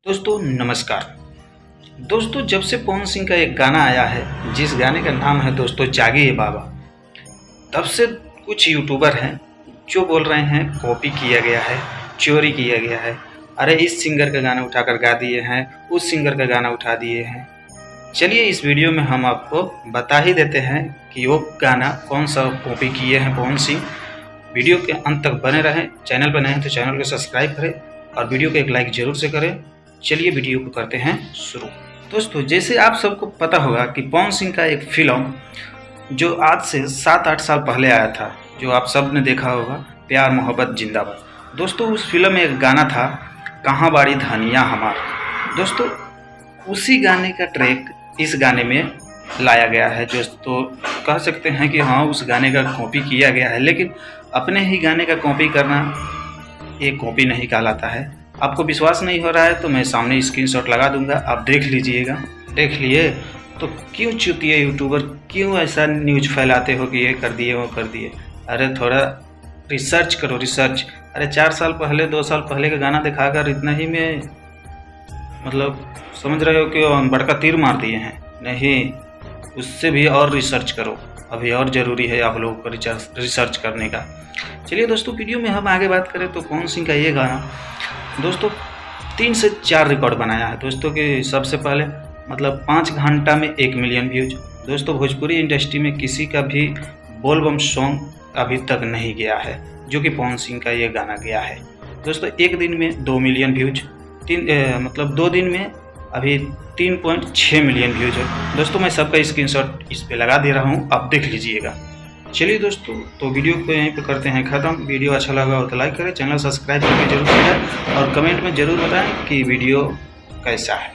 दोस्तों नमस्कार। दोस्तों जब से पवन सिंह का एक गाना आया है जिस गाने का नाम है दोस्तों जागिए बाबा, तब से कुछ यूट्यूबर हैं जो बोल रहे हैं कॉपी किया गया है, चोरी किया गया है, अरे इस सिंगर का गाना उठाकर गा दिए हैं, उस सिंगर का गाना उठा दिए हैं। चलिए इस वीडियो में हम आपको बता ही देते हैं कि वो गाना कौन सा कॉपी किए हैं पवन सिंह। वीडियो के अंत तक बने रहें। चैनल पर नए हैं तो चैनल को सब्सक्राइब करें और वीडियो को एक लाइक जरूर से करें। चलिए वीडियो को करते हैं शुरू। दोस्तों जैसे आप सबको पता होगा कि पवन सिंह का एक फिल्म जो आज से 7-8 साल पहले आया था, जो आप सब ने देखा होगा, प्यार मोहब्बत जिंदाबाद। दोस्तों उस फिल्म में एक गाना था कहाँ बाड़ी धनिया हमार। दोस्तों उसी गाने का ट्रैक इस गाने में लाया गया है, जो तो कह सकते हैं कि हाँ उस गाने का कॉपी किया गया है, लेकिन अपने ही गाने का कॉपी करना ये कॉपी नहीं कहलाता है। आपको विश्वास नहीं हो रहा है तो मैं सामने स्क्रीनशॉट लगा दूंगा, आप देख लीजिएगा। देख लिए तो क्यों चुतिए यूट्यूबर, क्यों ऐसा न्यूज़ फैलाते हो कि ये कर दिए वो कर दिए। अरे थोड़ा रिसर्च करो, रिसर्च। अरे 4 साल पहले 2 साल पहले का गाना दिखाकर इतना ही में मतलब समझ रहे हो कि बड़का तीर मार दिए हैं। नहीं, उससे भी और रिसर्च करो, अभी और ज़रूरी है आप लोगों को रिसर्च करने का। चलिए दोस्तों वीडियो में हम आगे बात करें तो पवन सिंह का ये गाना दोस्तों 3 से 4 रिकॉर्ड बनाया है दोस्तों कि सबसे पहले मतलब 5 घंटा में 1 मिलियन व्यूज। दोस्तों भोजपुरी इंडस्ट्री में किसी का भी बोलबम सॉन्ग अभी तक नहीं गया है जो कि पवन सिंह का ये गाना गया है। दोस्तों एक दिन में 2 मिलियन व्यूज, 2 दिन में अभी 3.6 मिलियन व्यूज है। दोस्तों मैं सबका स्क्रीनशॉट इस पे लगा दे रहा हूँ, आप देख लीजिएगा। चलिए दोस्तों तो वीडियो को यहीं पे करते हैं ख़त्म। वीडियो अच्छा लगा हो तो लाइक करें, चैनल सब्सक्राइब करके जरूर करें और कमेंट में ज़रूर बताएं कि वीडियो कैसा है।